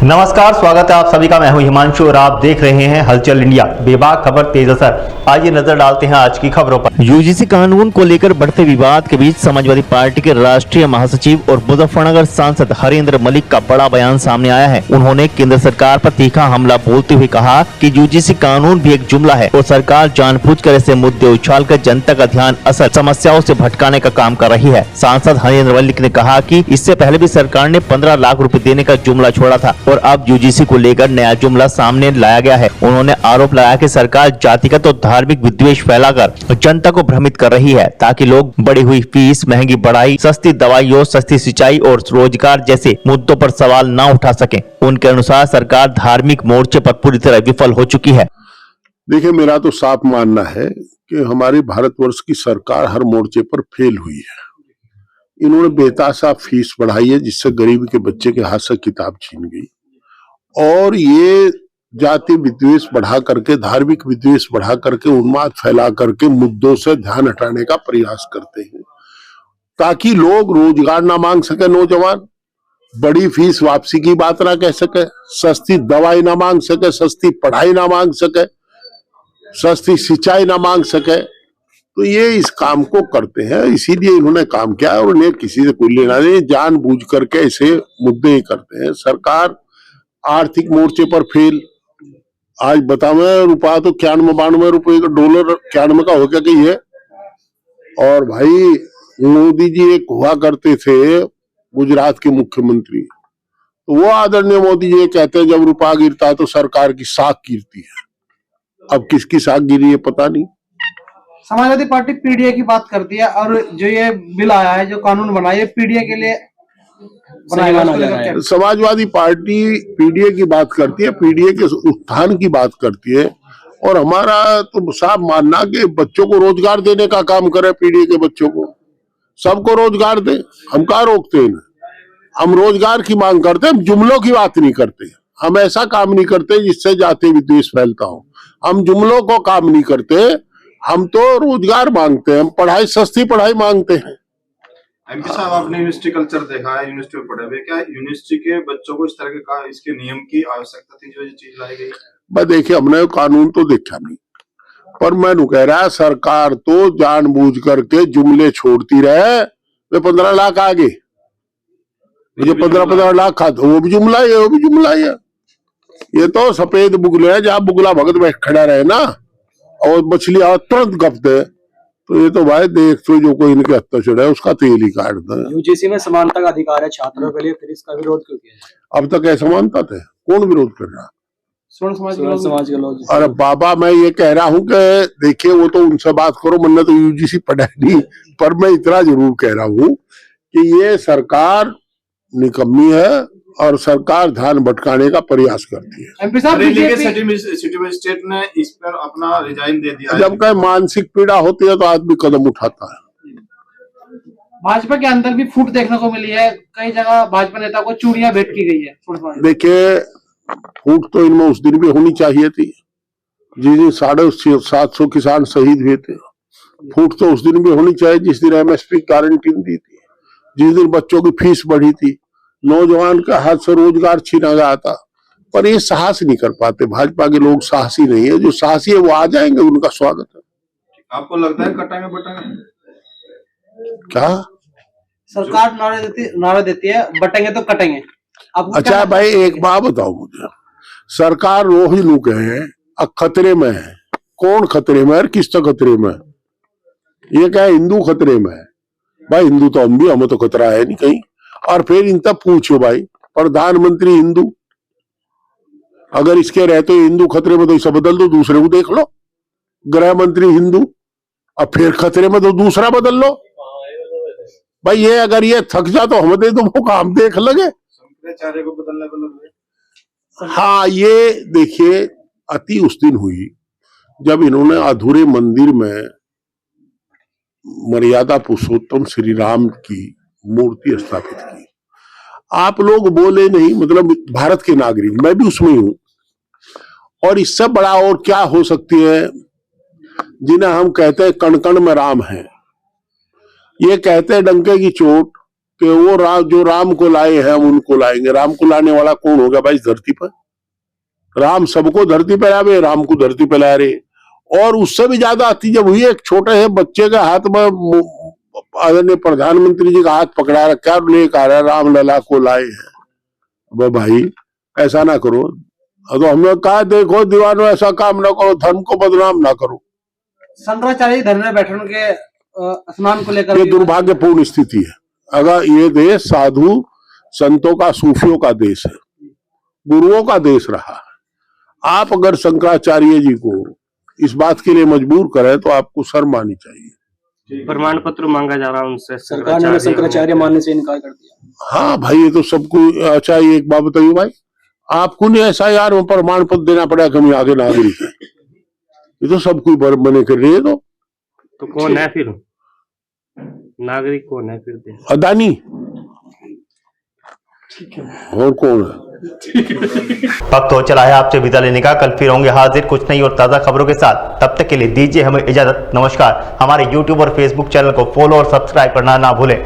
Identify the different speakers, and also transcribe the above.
Speaker 1: नमस्कार, स्वागत है आप सभी का। मैं हूं हिमांशु और आप देख रहे हैं हलचल इंडिया। बेबाक खबर तेज असर। आइए नजर डालते हैं आज की खबरों पर। यूजीसी कानून को लेकर बढ़ते विवाद के बीच समाजवादी पार्टी के राष्ट्रीय महासचिव और मुजफ्फरनगर सांसद हरेंद्र मलिक का बड़ा बयान सामने आया है। उन्होंने केंद्र सरकार पर तीखा हमला बोलते हुए कहा कि यूजीसी कानून भी एक जुमला है और सरकार जानबूझकर ऐसे मुद्दे उछालकर जनता का ध्यान असल समस्याओं से भटकाने का काम कर रही है। सांसद हरेंद्र मलिक ने कहा कि इससे पहले भी सरकार ने 15 लाख रुपए देने का जुमला छोड़ा था और अब यूजीसी को लेकर नया जुमला सामने लाया गया है। उन्होंने आरोप लगाया कि सरकार जातिगत और धार्मिक विद्वेष फैलाकर जनता को भ्रमित कर रही है ताकि लोग बढ़ी हुई फीस, महंगी पढ़ाई, सस्ती दवाइयों, सस्ती सिंचाई और रोजगार जैसे मुद्दों पर सवाल न उठा सके। उनके अनुसार सरकार धार्मिक मोर्चे पर पूरी तरह विफल हो चुकी है।
Speaker 2: देखिए, मेरा तो साफ मानना है कि हमारी भारतवर्ष की सरकार हर मोर्चे पर फेल हुई है। इन्होंने बेतासा फीस बढ़ाई है जिससे गरीब के बच्चे के हाथ से किताब छीन गई, और ये जाति विद्वेष बढ़ा करके, धार्मिक विद्वेष बढ़ा करके, उन्माद फैला करके मुद्दों से ध्यान हटाने का प्रयास करते हैं ताकि लोग रोजगार ना मांग सके, नौजवान बड़ी फीस वापसी की बात ना कह सके, सस्ती दवाई ना मांग सके, सस्ती पढ़ाई ना मांग सके, सस्ती सिंचाई ना मांग सके। तो ये इस काम को करते हैं, इसीलिए इन्होंने काम किया और उन्हें किसी से कोई लेना नहीं, जानबूझ करके ऐसे मुद्दे ही करते हैं। सरकार आर्थिक मोर्चे पर फेल। आज बताओ, रुपया तो 91-92 रुपए का डॉलर 91 का हो गया कि ये। और भाई मोदी जी एक हुआ करते थे गुजरात के मुख्यमंत्री, तो वो आदरणीय मोदी जी कहते हैं जब रुपया गिरता है तो सरकार की साख गिरती है। अब किसकी साख गिरी है पता नहीं।
Speaker 3: समाजवादी पार्टी पीडीए की बात करती है और जो ये बिल आया है, जो कानून बना है, ये पीडीए के लिए बनाया है।
Speaker 2: समाजवादी पार्टी पीडीए की बात करती है, पीडीए के उत्थान की बात करती है, और हमारा तो साफ मानना कि बच्चों को रोजगार देने का काम करे। पीडीए के बच्चों को सबको रोजगार दे, हम कहाँ रोकते हैं। हम रोजगार की मांग करते हैं, हम जुमलों की बात नहीं करते। हम ऐसा काम नहीं करते जिससे जाति विद्वेष फैलता हो। हम जुमलों को काम नहीं करते, हम तो रोजगार मांगते हैं, हम पढ़ाई, सस्ती पढ़ाई मांगते हैं।
Speaker 4: एमपी साहब, आपने यूनिवर्सिटी कल्चर देखा है, यूनिवर्सिटी में पढ़े हुए, क्या यूनिवर्सिटी के बच्चों को इस तरह के इसके नियम की आवश्यकता थी जो ये चीज लाई गई?
Speaker 2: मैं देखिए, हमने कानून तो देखा नहीं, पर मैं कह रहा सरकार तो जानबूझ करके जुमले छोड़ती रहे। वे 15 लाख आ गए, मुझे 15 लाख खाता, वो भी जुमला है, वो भी जुमला है। ये तो सफेद बुगले है, जहाँ बुगला भगत बैठ खड़ा रहे ना और मछली तुरंत गप दे, तो ये तो भाई देख तो जो कोई इनके हत्या चढ़ा है उसका तेल ही काट दे।
Speaker 3: यूजीसी में समानता का अधिकार है छात्रों के लिए, फिर इसका विरोध क्यों किया?
Speaker 2: अब तक ऐसा मानता थे, कौन विरोध कर रहा?
Speaker 3: समाज के लोग।
Speaker 2: अरे बाबा, मैं ये कह रहा हूँ कि देखिए, वो तो उनसे बात करो, मैंने तो यूजीसी पढ़ा नहीं, पर मैं इतना जरूर कह रहा हूँ कि ये सरकार निकम्मी है और सरकार ध्यान भटकाने का प्रयास करती है।
Speaker 3: एमपी साहब,
Speaker 4: सिटी मजिस्ट्रेट ने इस पर अपना रिजाइन दे दिया।
Speaker 2: जब कहीं मानसिक पीड़ा होती है तो आदमी कदम उठाता है।
Speaker 3: भाजपा के अंदर भी फूट देखने को मिली है, कई जगह भाजपा नेता को चूड़ियां भेंट की गई है।
Speaker 2: देखिए, फूट तो इनमें उस दिन भी होनी चाहिए थी जिस दिन 750 किसान शहीद हुए थे। फूट तो उस दिन भी होनी चाहिए जिस दिन एमएसपी गारंटी दी थी, जिस दिन बच्चों की फीस बढ़ी थी, नौजवान के हाथ से रोजगार छीना गया था। पर ये साहस नहीं कर पाते, भाजपा के लोग साहसी नहीं है। जो साहसी है वो आ जाएंगे, उनका स्वागत है।
Speaker 4: आपको लगता है कटांगे बटांगे?
Speaker 2: क्या
Speaker 3: सरकार नारा देती है, बटेंगे तो कटेंगे।
Speaker 2: अच्छा भाई, एक बात बताओ मुझे, सरकार रोज लोग कहे खतरे में है। कौन खतरे में है, किस तरह खतरे में है? ये क्या हिंदू खतरे में है? भाई हिंदू तो हम भी, हमें तो खतरा है नहीं कहीं। और फिर इन तब पूछो भाई, प्रधानमंत्री हिंदू, अगर इसके रहते हिंदू खतरे में तो इसे बदल दो, दूसरे को देख लो। गृह मंत्री हिंदू, अब फिर खतरे में तो दूसरा बदल लो। भाई ये अगर ये थक जा तो हम दे दो, वो काम देख लगे।
Speaker 4: शंकराचार्य को बदलने को लगे।
Speaker 2: हाँ, ये देखिए, अति उस दिन हुई जब इन्होंने अधूरे मंदिर में मर्यादा पुरुषोत्तम श्री राम की मूर्ति स्थापित की। आप लोग बोले नहीं, मतलब भारत के नागरिक, मैं भी उसमें हूं। और इससे बड़ा और क्या हो सकती है, जिन्हें हम कहते हैं कण कण में राम है, ये कहते हैं डंके की चोट, कि वो जो राम को लाए हैं हम उनको लाएंगे। राम को लाने वाला कौन होगा भाई इस धरती पर? राम सबको धरती पे लावे, राम को धरती पे ला रहे। और उससे भी ज्यादा अति जब हुई, एक छोटे से बच्चे के हाथ में आदरणीय प्रधानमंत्री जी का हाथ पकड़ा रखा और लेकर आ रहा राम लला को लाए हैं। अब भाई ऐसा ना करो। तो हमने कहा देखो दीवानों ऐसा काम ना करो, धर्म को बदनाम ना करो।
Speaker 3: शंकराचार्य धरने बैठे उनके स्नान को लेकर
Speaker 2: ये दुर्भाग्यपूर्ण स्थिति है। अगर ये देश साधु संतों का, सूफियों का देश है, गुरुओं का देश रहा है, आप अगर शंकराचार्य जी को इस बात के लिए मजबूर करें तो आपको शर्म आनी चाहिए।
Speaker 5: प्रमाण पत्र मांगा जा रहा है उनसे,
Speaker 6: सरकार ने शंकराचार्य मानने से इनकार कर दिया।
Speaker 2: हाँ भाई ये तो सबको। अच्छा ये एक बात बताइए भाई, आपको नहीं ऐसा यार वो प्रमाण पत्र देना पड़ा कि हम आगे नागरिक है? ये तो सबको बने कर रही है।
Speaker 5: तो कौन है फिर नागरिक? कौन है फिर?
Speaker 2: अदानी और कौन है?
Speaker 1: वक्त हो चला है आपसे विदा लेने का। कल फिर होंगे हाजिर कुछ नई और ताज़ा खबरों के साथ। तब तक के लिए दीजिए हमें इजाजत। नमस्कार। हमारे YouTube और Facebook चैनल को फॉलो और सब्सक्राइब करना ना भूलें।